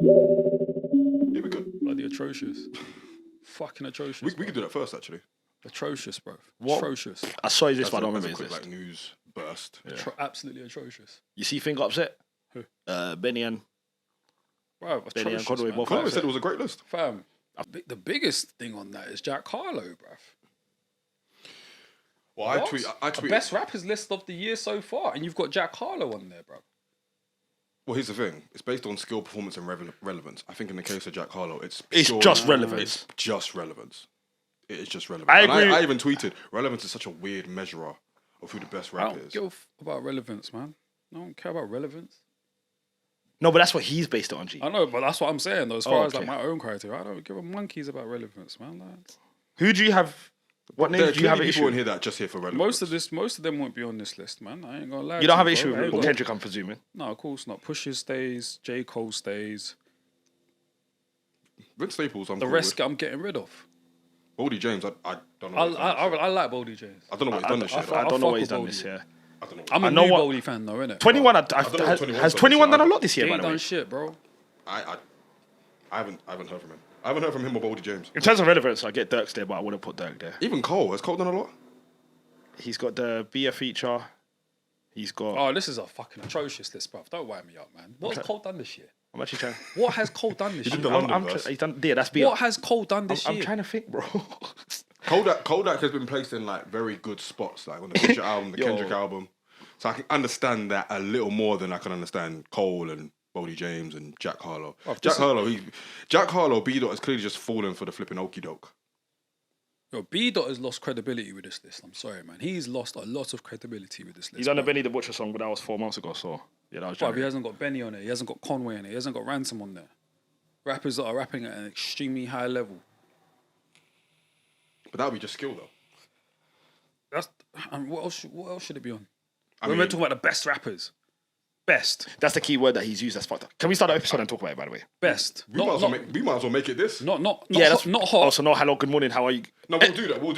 Yeah, we could. Bloody atrocious. Fucking atrocious. We could do that first, actually. Atrocious, bro. What? Atrocious. I saw this, That's but I don't a remember quick, this. like, news burst. Yeah. Absolutely atrocious. You see, thing got upset. Who? Benny and Bro, Benny and atrocious, Conway man. both Conway upset. said it was a great list. Fam, the biggest thing on that is Jack Harlow, bruv. Well, What? I The tweet. best rappers list of the year so far, and you've got Jack Harlow on there, bro. Well, here's the thing. It's based on skill, performance, and relevance. I think in the case of Jack Harlow, it's just relevance. It's just relevance. It is just relevance. I And agree. I even tweeted, relevance is such a weird measurer of who the best I rapper don't is. give a about relevance, man. I don't care about relevance. No, but that's what he's based it on, G. I know, but that's what I'm saying, though. As far as like okay. my own criteria, I don't give a monkeys about relevance, man. Like, Who do you have? What There names are do you have an clearly people issue in with? here that are just here for relevance. most of them won't be on this list, man. I ain't gonna lie. You don't have an to issue bro. I ain't with gonna- Kendrick, I'm presuming. No, of course not. Pusha stays, j.cole stays. Vince Staples, I'm The cool rest with. I'm getting rid of. Boldy James, I don't know. I what he's done this year. like Boldy James. I don't know what he's done this year. I though. don't know fuck what with he's done Boldy. this year. I don't know. I'm a know new what- Boldy fan, though, innit? 21, don't know what 21's has done 21 this done a year. lot this He year, by ain't the way? done shit, bro. I haven't heard from him. I haven't heard from him or Boldy James. In terms of relevance, I get Dirk's there, but I wouldn't put Dirk there. Even Cole. Has Cole done a lot? He's got the Be a feature. He's got. Oh, this is a fucking atrocious list, bruv. Don't wind me up, man. What has Cole done this year? I'm actually trying. What has Cole done this did year? the London verse. He's done. Yeah, that's Be a. What has Cole done this I'm year? trying to think, bro. Kodak has been placed in like very good spots, like on the Future album, the Yo. Kendrick album. So I can understand that a little more than I can understand Cole and Boldy James and Jack Harlow. Oh, Jack Harlow, B.Dot has clearly just fallen for the flipping okie doke. Yo, B.Dot has lost credibility with this list. I'm sorry, man. He's lost a lot of credibility with this list. He's on the bruv. Benny the Butcher song, but that was 4 months ago. So yeah, that was. Bruv, January. he hasn't got Benny on it. He hasn't got Conway on it. He hasn't got Ransom on there. Rappers that are rapping at an extremely high level. But that would be just skill though. That's and what else should it be on? I When mean, we're talking about the best rappers. Best. That's the key word that he's used. That's fucked up. Can we start the episode and talk about it? By the way. Best. we might as well make it this. not Yeah, hot, that's not hot. Also, no, hello, good morning. How are you? No, we'll do that. We'll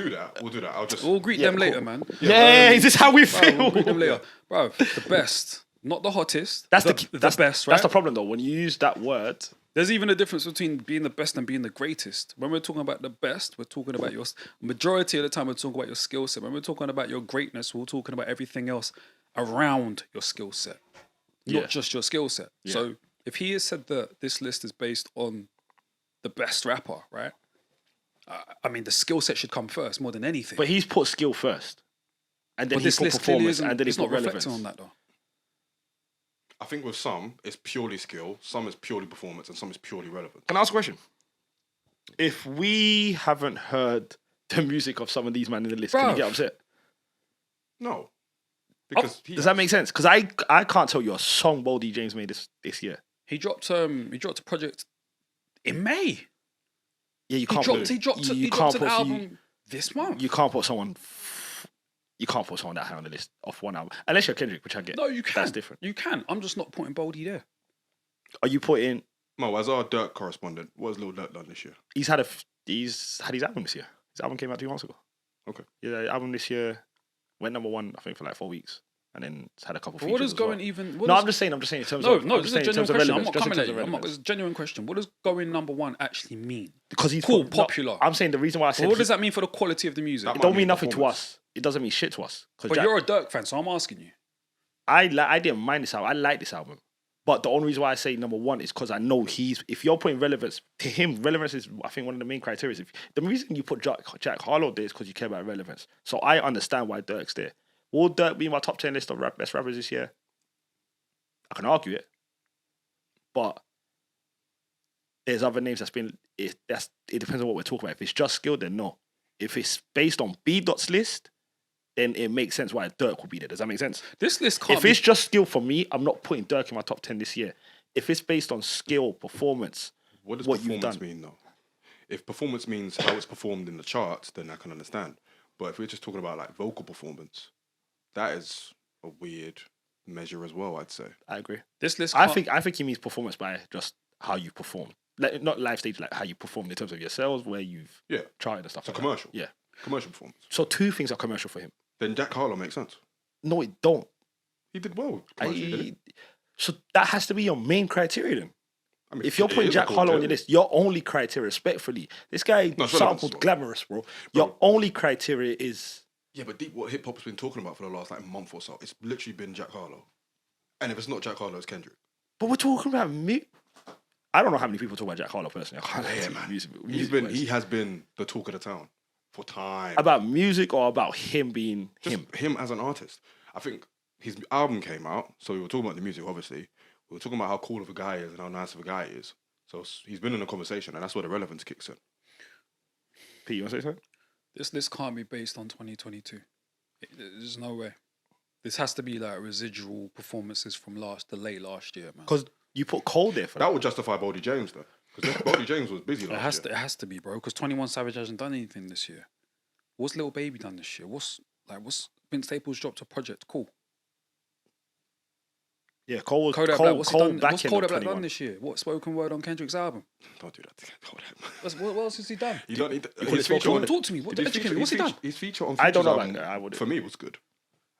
do that. I'll just. We'll greet Yeah, them later, cool. man. Yeah, is this how we Bro, feel? we'll greet them later. Bro, the best. Not the hottest. That's the best, right? That's the problem though. When you use that word, There's even a difference between being the best and being the greatest. When we're talking about the best, we're talking about your majority of the time we're talking about your skill set. When we're talking about your greatness, we're talking about everything else around your skill set, not just your skill set. So if he has said that this list is based on the best rapper, right? I mean, the skill set should come first more than anything. but he's put skill first, and then But he's this put list clearly performance, isn't. and then It's he's not put relevance. reflecting on that though. I think with some, it's purely skill, some is purely performance, and some is purely relevant. Can I ask a question? If we haven't heard the music of some of these men in the list, can Bruv. you get upset? No. Because Does that make sense? Because I can't tell you a song Boldy James made this year. He dropped a project in May. Yeah, you can't. He dropped an album this month. You can't put someone. You can't put someone that high on the list off one album, unless you're Kendrick, which I get. No, you can. That's different. You can. I'm just not putting Boldy there. Are you putting? Mo, as our Dirk correspondent, what has Lil Durk done this year? He's had his album this year. His album came out 2 months ago. Okay. Yeah, the album this year went #1, I think, for like 4 weeks, and then it's had a couple. But what features is as well. going even? No, I'm just saying in terms of. No, this is a genuine question. I'm not coming at you. Relevance. It's a genuine question. What does going #1 actually mean? Because he's Cool, popular. I'm saying the reason why I said Well, what does that mean for the quality of the music? That it don't might mean be nothing to performance. us. It doesn't mean shit to us. But you're a Dirk fan, so I'm asking you. I didn't mind this album. I like this album. But the only reason why I say #1 is because I know if you're putting relevance to him, relevance is, I think, one of the main criteria. The reason you put Jack Harlow there is because you care about relevance. So I understand why Dirk's there. Will Dirk be in my top 10 list of best rappers this year? I can argue it. But there's other names it depends on what we're talking about. If it's just skill, then no. If it's based on B.Dot's list, then it makes sense why Dirk will be there. Does that make sense? This list can't If it's just skill for me, I'm not putting Dirk in my top 10 this year. If it's based on skill, performance, What does what you've performance done. mean, though? If performance means how it's performed in the charts, then I can understand. But if we're just talking about like vocal performance, that is a weird measure as well, I'd say. I agree. This list. I Can't, think he means performance by just how you perform. Like, not live stage, like how you perform in terms of your sales, where you've Yeah. charted and stuff. So like commercial. That. Yeah. Commercial performance. So 2 things are commercial for him. Then Jack Harlow makes sense. No, it don't. He did well commercially, didn't he? So that has to be your main criteria then. I mean, If you're it putting is Jack a Harlow on cool your list, your only criteria, respectfully, this guy No, it's relevance, sampled bro. glamorous, bro. Your only criteria is Yeah, but deep what hip hop's been talking about for the last like month or so, it's literally been Jack Harlow. And if it's not Jack Harlow, it's Kendrick. But we're talking about me. I don't know how many people talk about Jack Harlow personally. I can't lie to you. man. Music He has been the talk of the town for time. about music or about him being Just him as an artist. I think his album came out, so we were talking about the music, obviously. We were talking about how cool of a guy he is and how nice of a guy he is. So he's been in a conversation, and that's where the relevance kicks in. Pete, you want to say something? This list can't be based on 2022. There's no way. This has to be like residual performances from the late last year, man. Because you put Cole there for That would justify Boldy James, though. Because Boldy James was busy It last year. has to be, bro. Because 21 Savage hasn't done anything this year. What's Lil Baby done this year? What's Vince Staples dropped a project? Cool. Yeah, Cole Kodak Cole, Black. What's Cole he done? back What's in Kodak Black 21. done this year? What spoken word on Kendrick's album? Don't do that. Hold What else has he done? You don't need put his his feature phone on Talk to me. What his educate me. feature- What's he his done? feature- His feature on I don't Future's know album, that guy, I wouldn't. for me, was good.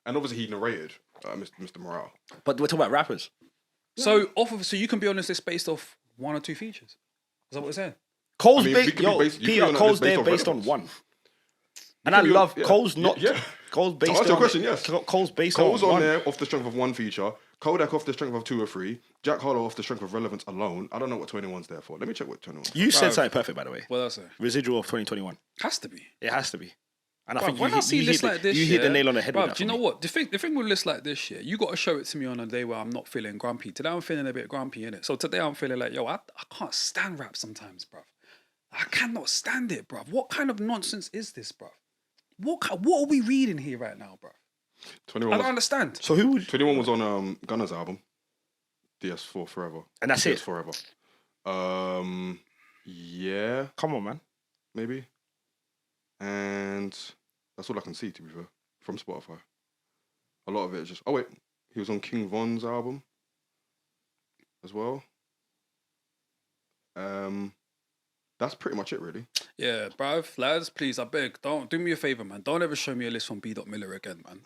And obviously, he narrated Mr. Morale. But we're talking about rappers. So so you can be on this list based off one or two features. Is that what we're saying? Cole's I mean, we based, could be yo, based- you could be Peter, on that Cole's list based there on based on relevance. one. And I could be on- love yeah. Cole's not. Yeah. Cole's based answer on. your question, yes. Cole's based Cole's on on one. there off the strength of one feature. Kodak off the strength of 2 or 3. Jack Harlow off the strength of relevance alone. I don't know what 21's there for. Let me check what 21's. You said Bruv. something perfect, by the way. What else? Residual of 2021. Has to be. It has to be. And I Bruv, think when I see lists like this, you hit the nail on the head. Bruv, with that do you for know me. what? The thing with lists like this, yeah, you got to show it to me on a day where I'm not feeling grumpy. Today I'm feeling a bit grumpy, innit? So today I'm feeling like, yo, I can't stand rap sometimes, bruv. I cannot stand it, bruv. What kind of nonsense is this, bruv? What are we reading here right now, bruv? 21 I was, don't understand. So who would? 21 was on Gunna's album. DS4 Forever. And that's DS it. Forever. Yeah, Come on, man. maybe. And that's all I can see, to be fair, from Spotify. A lot of it is just... Oh, wait. He was on King Von's album as well. That's pretty much it, really. Yeah, bruv, lads, please, I beg, don't do me a favor, man. Don't ever show me a list from B.Dot Miller again, man.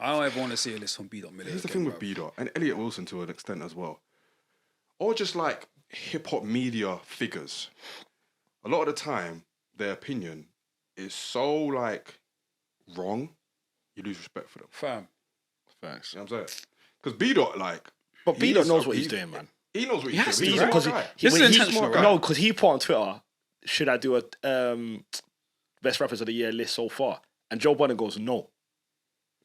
I don't ever want to see a list from B.Dot Miller. Here's the again, thing with bruv. B-Dot and Elliot Wilson to an extent as well. Or just like hip-hop media figures. A lot of the time, their opinion is so like wrong, you lose respect for them. Fam. Thanks. You know what I'm saying? Because B-Dot, like... But B-Dot he's knows a- what he's doing, man. He knows what He he's has doing. to, He's a right? smart Because guy. This is when intentional, right? No, because he put on Twitter, should I do a best rappers of the year list so far? And Joe Budden goes, no.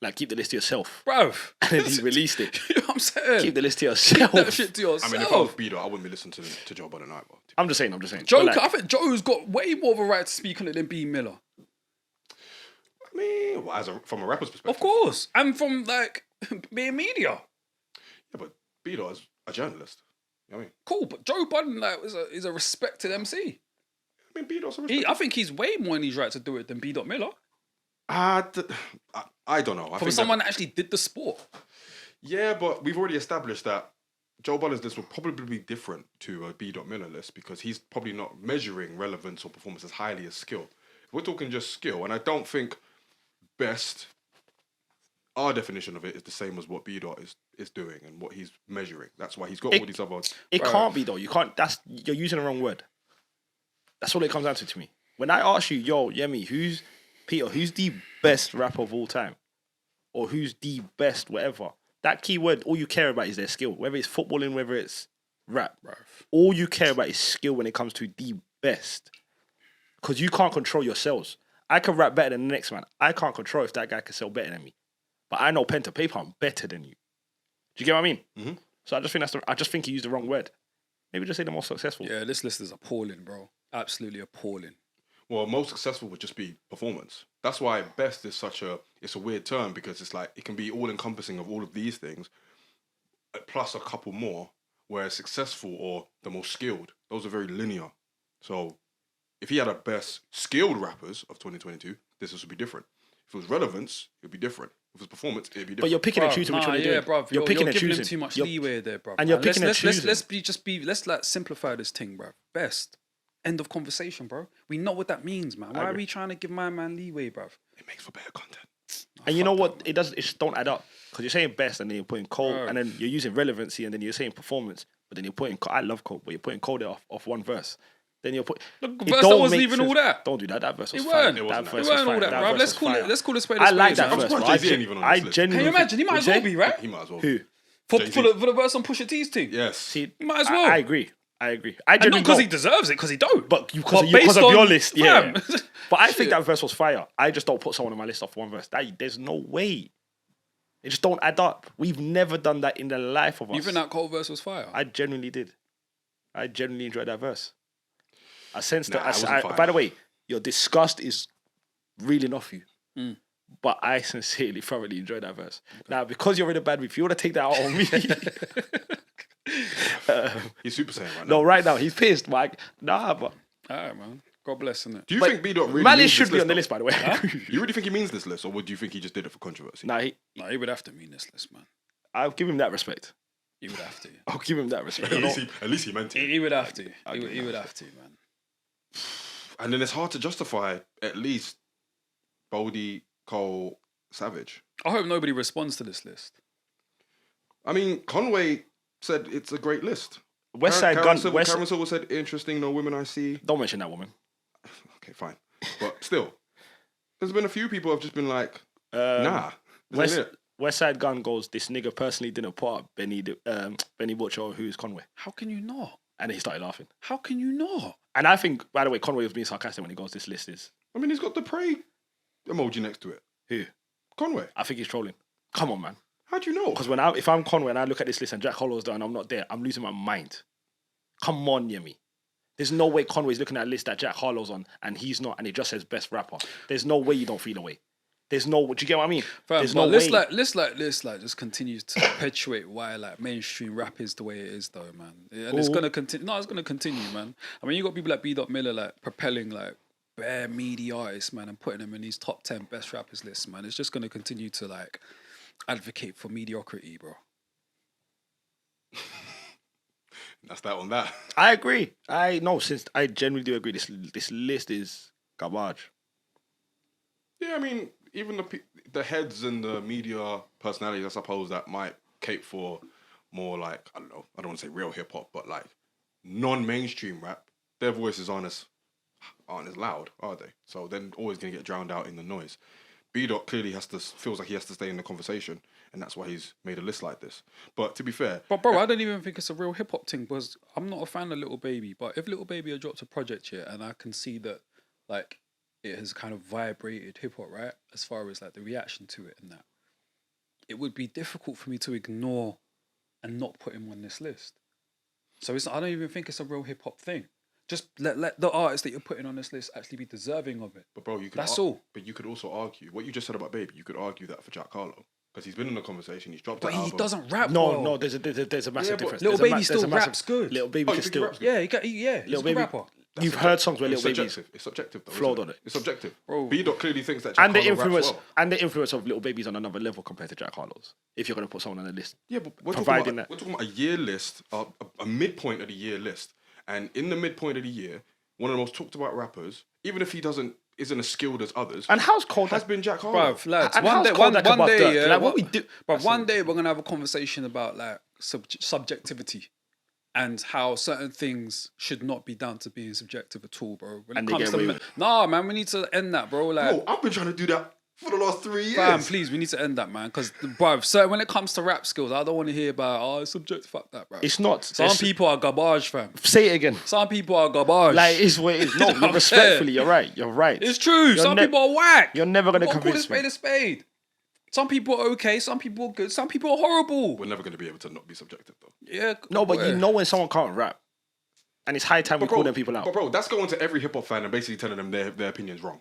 Like, keep the list to yourself. Bruv. And then he released it. You know what I'm saying? Keep the list to Keep yourself. that shit to yourself. I mean, if I was B-Dot, I wouldn't be listening to Joe Budden either. I'm just saying. Joe, But, like, I think Joe's got way more of a right to speak on it than B. Miller. I mean, well, from a rapper's perspective. Of course. And from, like, being media. Yeah, but B-Dot is a journalist. You know what I mean? Cool, but Joe Budden, like, is a respected MC. I mean, B-Dot's a I think he's way more in his right to do it than B. Miller. I don't know. I From think someone that actually did the sport. Yeah, but we've already established that Joe Budden's list will probably be different to a B. Miller list because he's probably not measuring relevance or performance as highly as skill. If we're talking just skill, and I don't think best, our definition of it is the same as what B. is doing and what he's measuring. That's why he's got all these other... it can't be, though. You can't. You're using the wrong word. That's all it comes down to me. When I ask you, yo, Yemi, who's the best rapper of all time? Or who's the best whatever? That keyword, all you care about is their skill. Whether it's footballing, whether it's rap. All you care about is skill when it comes to the best. Because you can't control yourselves. I can rap better than the next man. I can't control if that guy can sell better than me. But I know pen to paper, I'm better than you. Do you get what I mean? Mm-hmm. So I just think he used the wrong word. Maybe just say the most successful. Yeah, this list is appalling, bro. Absolutely appalling. Well, most successful would just be performance. That's why best is it's a weird term because it's like it can be all encompassing of all of these things, plus a couple more. Whereas successful or the most skilled, those are very linear. So if he had a best skilled rappers of 2022, this would be different. If it was relevance, it would be different. If it was performance, it'd be different. But you're picking and choosing which one you're doing. Bruv, You're picking and giving choosing. him too much You're- leeway there, bruv. and you're Man. picking and choosing. Let's like simplify this thing, bruv. Best. End of conversation, bro. We know what that means, man. Why are we trying to give my man leeway, bruv? It makes for better content. And you know what? It just don't add up. Because you're saying best and then you're putting Cole Bro. and then you're using relevancy and then you're saying performance. but then you're putting. I love Cole, but you're putting Cole there off one verse. Then you're putting. The verse that wasn't even all that. Don't do that. That verse was It fire. weren't. It wasn't That that. verse It was weren't all fire. that, That bro. verse Let's was call fire. it. Let's call it spade. I like that I'm verse. surprised bro. Jay-Z ain't even on I this list. genuinely. Can you imagine? He might as well be, right? He might as well. Who? For Jay-Z. the verse on Pusha T's team. Yes. See, He might as well. I agree. I And not genuinely because he don't. deserves it, because he don't. But because of based your on- list, yeah. fam. But I think that verse was fire. I just don't put someone on my list off one verse. There's no way. It just don't add up. We've never done that in the life of us. You think that Cole verse was fire? I genuinely did. I genuinely enjoyed that verse. I sensed Nah, it wasn't fire. by the way, your disgust is reeling off you. Mm. But I sincerely, thoroughly enjoyed that verse. Now, because you're in a bad mood, if you want to take that out on me, He's Super Saiyan right now. no, right now he's pissed, Mike. Nah, but All right, man. God bless, innit? Do you think B-Dot really Malice means should this be on the though? list, by the way. You really think he means this list, or would you think he just did it for controversy? Nah, No, he would have to mean this list, man. I'll give him that respect. He would have to. I'll give him that respect. At least he meant it. He would have to. He would have to, man. And then it's hard to justify at least Boldy, Cole, Savage. I hope nobody responds to this list. I mean, Conway said it's a great list. West Side Karen Gun. Civil, Karen Civil said interesting, no women I see. Don't mention that woman. Okay, fine. But still, there's been a few people who have just been like, Um, nah. This ain't it. West Side Gun goes, this nigga personally didn't put up Benny Butcher, who's Conway. How can you not? And then he started laughing. How can you not? And I think, by the way, Conway was being sarcastic when he goes, this list is. I mean, he's got the pray emoji next to it. Who? Conway. I think he's trolling. Come on, man. How do you know? Because if I'm Conway and I look at this list and Jack Hollow's there and I'm not there, I'm losing my mind. Come on, Yemi. There's no way Conway's looking at a list that Jack Harlow's on and he's not, and it just says best rapper. There's no way you don't feel away. There's no. Do you get what I mean? Fam, There's but no list way. like this just continues to perpetuate why like mainstream rap is the way it is, though, man. And it's gonna continue. No, it's gonna continue, man. I mean, you got people like B.Dot Miller like propelling like bare meaty artists, man, and putting them in these top 10 best rappers lists, man. It's just gonna continue to like advocate for mediocrity, bro. That's that on that. I agree. I genuinely do agree. This list is garbage. Yeah, I mean, even the heads and the media personalities, I suppose, that might cape for more like, I don't know, I don't want to say real hip hop, but like non-mainstream rap, their voices aren't as loud, are they? So they're always going to get drowned out in the noise. B-Dot clearly feels like he has to stay in the conversation, and that's why he's made a list like this. But to be fair... But bro, I don't even think it's a real hip hop thing, because I'm not a fan of Little Baby, but if Little Baby had dropped a project here and I can see that like it has kind of vibrated hip hop, right? As far as like the reaction to it and that, it would be difficult for me to ignore and not put him on this list. So I don't even think it's a real hip hop thing. Just let the artists that you're putting on this list actually be deserving of it. But bro, you could That's all. But you could also argue what you just said about Baby. You could argue that for Jack Harlow because he's been in the conversation. He's dropped. But that he album. doesn't rap. No, well. no, there's a massive but difference. Little There's a Baby still there's a raps good. Little Baby Oh, can you think he still. raps good? Yeah, he's Little a good Baby. rapper. You've heard songs where It's Little Baby's subjective. It's subjective, though. Flawed isn't it? on it. It's subjective. Bro. B-Dot clearly thinks that Jack and the Harlow raps influence well. and the influence of Little Baby's on another level compared to Jack Harlow's. If you're gonna put someone on the list, Yeah, but we're Providing talking about a year list, a midpoint of the year list, and in the midpoint of the year, one of the most talked about rappers, even if he isn't as skilled as others, and how's Cole has been Jack Harlow. Bruv, lads, And one how's day, Cole one like above day, Dirk? yeah, Like, what we do- But one day we're gonna have a conversation about like subjectivity and how certain things should not be down to being subjective at all, bro. When And it they comes get away to with it. nah, man, we need to end that, bro. Like, Bro, I've been trying to do that for the last 3 years. fam, please, we need to end that, man. Because, bruv, so when it comes to rap skills, I don't want to hear about it's subjective. Fuck that, bro. it's not. Some people are garbage, fam. Say it again. Some people are garbage. Like it's what it is. No, You know what I'm respectfully, saying? you're right. You're right. It's true. Some ne- people are whack. You're never gonna Gotta call a convince spade me. a spade. Some people are okay. Some people are good. Some people are horrible. We're never going to be able to not be subjective, though. Yeah. No, but you know when someone can't rap, and it's high time we call them people But out. bro, that's going to every hip hop fan and basically telling them their opinion's wrong.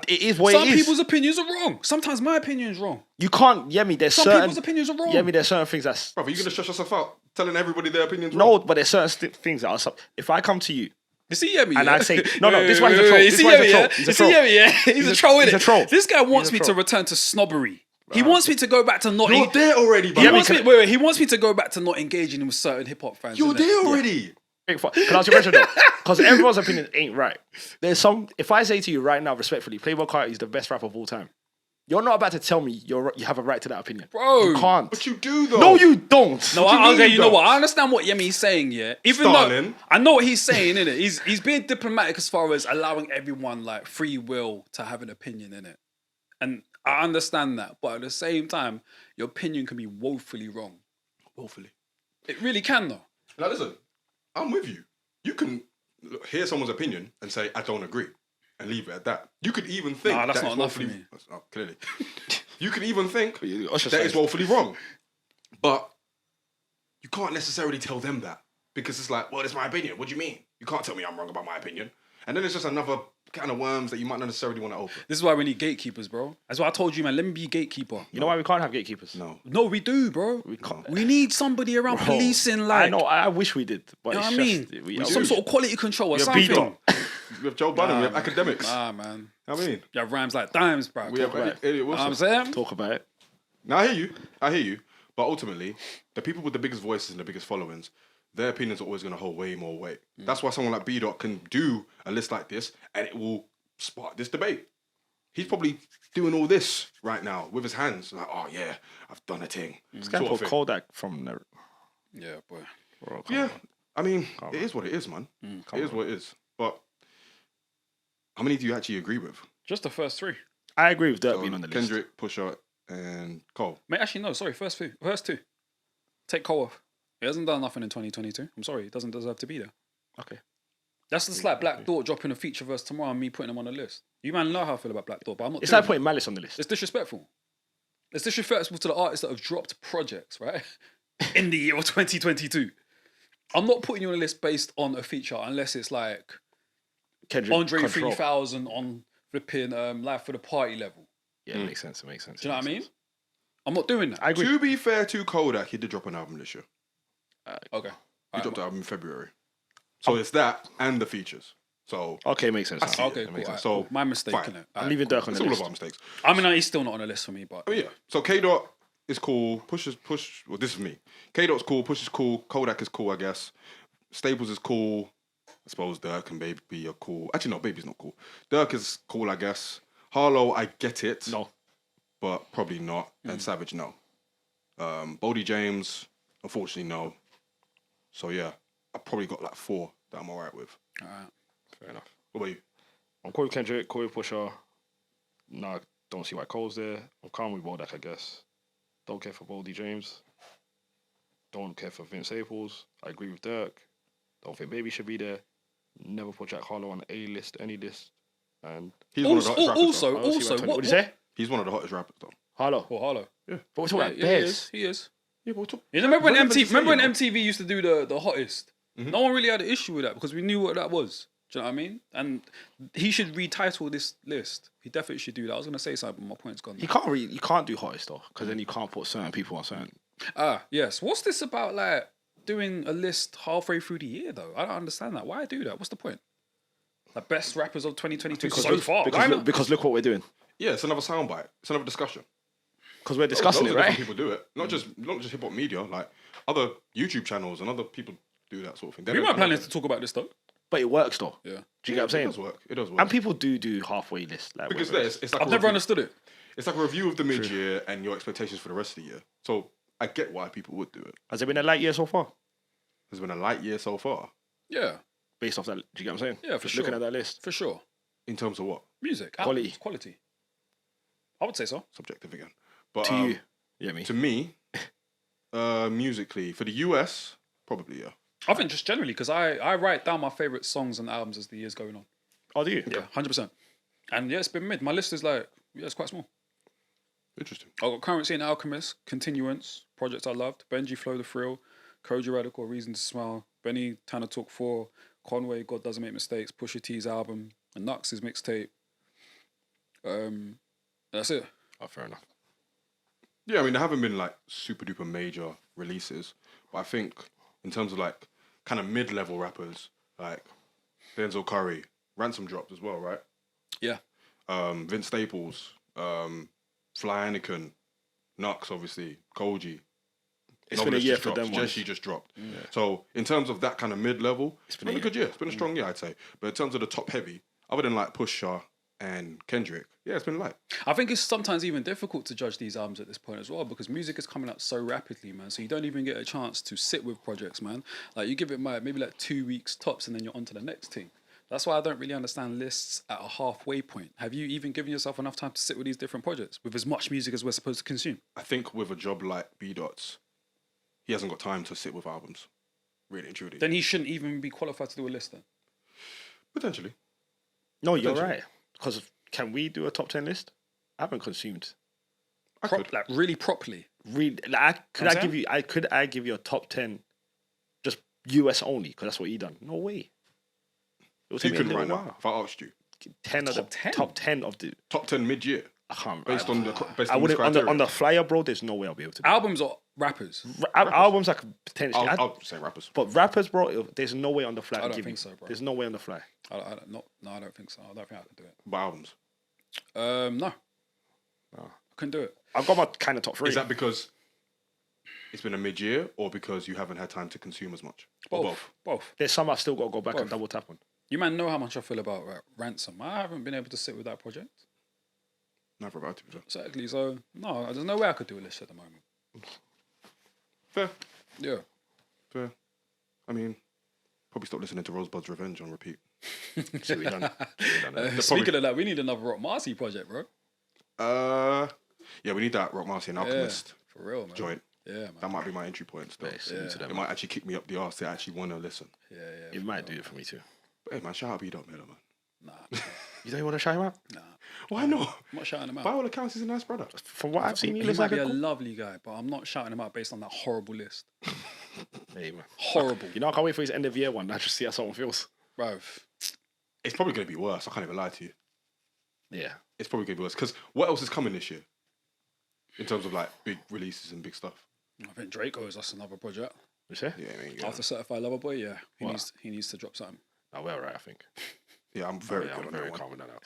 It is what Some it is. people's opinions are wrong. Sometimes my opinion's wrong. You can't. Yeah, me. There's Some certain. people's opinions are wrong. Yeah, me. There's certain things that's. Bro, are you going to stress yourself out telling everybody their opinion's No, wrong? but there's certain things that are. If I come to you You see Yemi, and yeah? I say, no, this is why he's a troll. You This see is why he's a Yemi, troll. yeah? He's You a see troll. Yemi, yeah? He's a troll, He's innit? a troll. This guy wants He's a me to troll. return to snobbery. He wants me to go back to not. You're there already, bro. He wants me. Wait. He wants me to go back to not engaging with certain hip hop fans. You're innit? there already. Can I ask you a question though? Because everyone's opinion ain't right. There's some. If I say to you right now, respectfully, Playboy Carti is the best rapper of all time, You're not about to tell me you have a right to that opinion. Bro. You can't. But you do though. No, you don't. No, What do you mean okay, you you know don't? what? I understand what Yemi's saying, yeah. Even Stalin. though I know what he's saying, innit? He's being diplomatic as far as allowing everyone like free will to have an opinion in it. And I understand that, but at the same time, your opinion can be woefully wrong. Woefully. It really can though. Now listen, I'm with you. You can hear someone's opinion and say, I don't agree, and leave it at that. You could even think Nah, that's that not it's enough for woefully... me. That's not, clearly. You could even think You that ostracize. it's woefully wrong. But you can't necessarily tell them that. Because it's like, well, it's my opinion. What do you mean? You can't tell me I'm wrong about my opinion. And then it's just another kind of worms that you might not necessarily want to open. This is why we need gatekeepers, bro. That's why I told you, man. Let me be gatekeeper. You know why we can't have gatekeepers? No. No, we do, bro. We can't. We need somebody around Bro, policing, like, I know. I wish we did, but you know it's what I just mean? we Some do. sort of quality control or We have something. B.Dot. We have Joe Budden, we have man. academics. Nah, man. I mean, You have rhymes like dimes, bro. we have about it. Elliot You know what I'm Wilson. saying? Talk about it. Now, I hear you. But ultimately, the people with the biggest voices and the biggest followings, their opinions are always going to hold way more weight. That's why someone like B.Dot can do a list like this and it will spark this debate. He's probably doing all this right now with his hands. Like, oh yeah, I've done a thing. This guy Sort of called thing. Kodak from the. Yeah, boy. Bro, come Yeah, on. I mean, it is what it is, man. It is what it is. But how many do you actually agree with? Just the first three. I agree with Dirk being on the list. Kendrick, Pusha, and Cole. Mate, actually, no, sorry, first two. Take Cole off. He hasn't done nothing in 2022. I'm sorry, he doesn't deserve to be there. Okay. That's just like Black Thought dropping a feature verse tomorrow and me putting him on the list. You man know how I feel about Black Thought, but I'm not It's doing like putting Malice on the list. It's disrespectful. It's disrespectful to the artists that have dropped projects, right? In the year of 2022. I'm not putting you on a list based on a feature unless it's like Kendrick Andre Control. 3000 on flipping Life for the Party level. Yeah, it makes sense. It makes sense. Do you know what I mean? I'm not doing that. I agree. To be fair to Kodak, he did drop an album this year. Okay. He dropped an album in February. So it's that and the features. So Okay, makes sense. now. Okay, That cool. makes Alright, sense. So, cool. My mistake, fine. innit? I'm leaving Dirk on it's the all list. of our mistakes. I mean, he's still not on the list for me, but I mean, yeah. So K-Dot is cool. Push. Well, this is me. K-Dot's cool. Push is cool. Kodak is cool, I guess. Staples is cool. I suppose Dirk and Baby are cool. Actually, no, Baby's not cool. Dirk is cool, I guess. Harlow, I get it. No. But probably not. And Savage, no. Bodie James, unfortunately, no. So yeah, I probably got like 4 that I'm alright with. alright. Fair enough. What about you? I'm cool with Kendrick, cool with Pusha. Nah, don't see why Cole's there. I'm calm with Bodak, I guess. Don't care for Boldy James. Don't care for Vince Staples. I agree with Dirk. Don't think Baby should be there. Never put Jack Harlow on a list, any list. And He's one of the hottest rappers. Though. I don't see why Tony- what did you say? He's one of the hottest rappers, though. Harlow. Or Harlow. But we're talking about he Bears. is. He is. Yeah, but You remember when relevant to MTV? say, Remember when you know? MTV used to do the hottest? No one really had an issue with that because we knew what that was. Do you know what I mean? And he should retitle this list. He definitely should do that. I was gonna say something, but my point's gone. You can't do hottest though, because then you can't put certain people on certain. Yes. What's this about? Like doing a list halfway through the year though? I don't understand that. Why do that? What's the point? The best rappers of 2022 so far. Why not? Because look what we're doing. Yeah, it's another soundbite. It's another discussion. Because we're discussing Loads it, of right? different people do it. Not just hip hop media. Like other YouTube channels and other people do that sort of thing. They We don't- weren't planning to talk about this though. But it works though. Yeah. Do you get what I'm saying? It does work. It does work. And people do halfway lists. Like Because whether there's, it's like I've a never review. understood it. It's like a review of the mid-year and your expectations for the rest of the year. So I get why people would do it. has it been a light year so far? There's been a light year so far. Yeah. Based off that, do you get what I'm saying? Yeah, for Just sure. looking at that list. For sure. In terms of what? Music. Quality. Albums, quality. I would say so. Subjective again. But To you. Yeah, me. to me, musically, for the US, probably, yeah. I think just generally because I write down my favorite songs and albums as the year's going on. Oh, do you? Yeah, 100%. And yeah, it's been mid. My list is like, yeah, it's quite small. Interesting. I've got Currency and Alchemist, Continuance, Projects I Loved, Benji Flow the Thrill, Koji Radical, Reason to Smile, Benny Tanner Talk 4, Conway, God Doesn't Make Mistakes, Pusha T's album, and Nux's mixtape. That's it. Oh, fair enough. Yeah, I mean, there haven't been like super duper major releases, but I think in terms of like kind of mid-level rappers, like Denzel Curry, Ransom dropped as well, right? Yeah. Vince Staples, Fly Anakin, Nux, obviously, Koji. It's been a year for dropped. them ones. Jesse just dropped. So in terms of that kind of mid-level, it's been a good year. It's been a strong year, I'd say. But in terms of the top heavy, other than like Pusha and Kendrick, yeah, it's been light. I think it's sometimes even difficult to judge these albums at this point as well because music is coming out so rapidly, man. So you don't even get a chance to sit with projects, man. Like you give it maybe like 2 weeks tops, and then you're on to the next thing. That's why I don't really understand lists at a halfway point. Have you even given yourself enough time to sit with these different projects with as much music as we're supposed to consume? I think with a job like B.Dot's, he hasn't got time to sit with albums, really and truly. Then he shouldn't even be qualified to do a list then. Potentially. No, you're Potentially. right. Because can we do a top 10 list? I haven't consumed. I could. Like really properly. Read. Like, Could I give you a top 10 just US only? Because that's what he done. No way. It would So you take me a couldn't little right now, while. if I asked you. 10 of the Top 10? top 10 of the. Top 10 mid-year, I can't. based on the based I on this wouldn't criteria. on the flyer, bro. There's no way I'll be able to. Do it. Albums or rappers? Albums I could potentially. I'll say rappers. But rappers, bro, there's no way on the fly. I I'll don't give think you. so, bro. There's no way on the fly. I don't think so. I don't think I can do it. But albums. No. I couldn't do it. I've got my kind of top 3. Is that because it's been a mid-year or because you haven't had time to consume as much? Or both? Both. There's some I've still got to go back and Both. double tap on. You man know how much I feel about Ransom. I haven't been able to sit with that project. Never about to be fair. Exactly. So no, there's no way I could do a list at the moment. Fair. Yeah. Fair. I mean, probably stop listening to Rosebud's Revenge on repeat. So we done. Speaking of that, we need another Rock Marcy project, bro. Yeah, we need that Rock Marcy and Alchemist For real, man. joint. Yeah, man. That might be my entry point still. It might actually kick me up the arse to actually want to listen. Yeah. It might do it for me too. But hey, man, shout out B.Dot Miller, man. Nah. You don't want to shout him out? Nah. Why not? I'm not shouting him By out. all accounts, he's a nice brother. From what I've seen, he He looks might like be a a cool. lovely guy, but I'm not shouting him out based on that horrible list. Hey, man. Horrible. You know, I can't wait for his end of year one. I just see how someone feels. Bro. It's probably going to be worse. I can't even lie to you. Yeah. It's probably going to be worse. Because what else is coming this year? In terms of like big releases and big stuff. I think Draco's that's another project. You say? Yeah, I mean, yeah. After Certified Lover Boy, yeah. What? He needs to drop something. Oh, we're all right, I think. Yeah, I'm very good I'm on very that calm one. with that.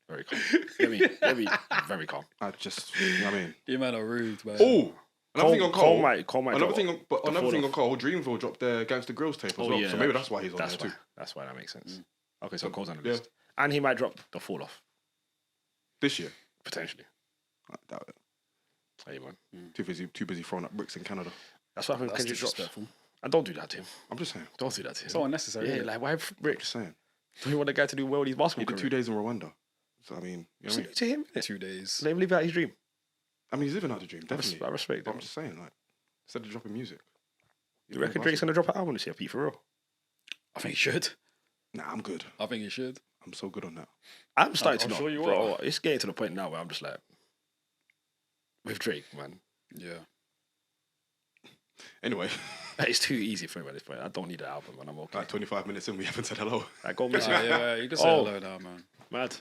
Very calm. Um, Let me very calm. I just, you know what I mean? You man are rude, man. Oh, another thing on Cole. Cole might Another drop thing on, but the another fall thing off. on Cole, Dreamville dropped their Gangsta Grills tape as well. yeah, So maybe that's why he's on there too. That's why that makes sense. Okay, so So, Cole's on the yeah. list. And he might drop the fall off, This year. potentially. I doubt it. Hey, man. Too busy throwing up bricks in Canada. That's what happens when That's Kendrick drops. disrespectful. And don't do that to him. I'm just saying. Don't do that to him. So unnecessary. Yeah, isn't it? like, why bricks? Just saying. Don't you want the guy to do well with his He basketball did 2 career? days in Rwanda. So I mean, you know what I mean? Salute to him, innit? 2 days. Let him live out his dream. I mean, he's living out the dream, definitely. I respect But that. I'm just saying, like, instead of dropping music. You reckon Drake's gonna drop an album this year, Pete, for real? I think he should. Nah, I'm good. I think he should. I'm so good on that. I'm starting I'm to know, sure you bro. are. It's getting to the point now where I'm just like, with Drake, man, Yeah. Anyway, it's too easy for him at this point. I don't need an album, man. I'm okay. like 25 minutes in, we haven't said hello. Like, go miss him. Yeah, you can say Oh. hello now, man. Mad.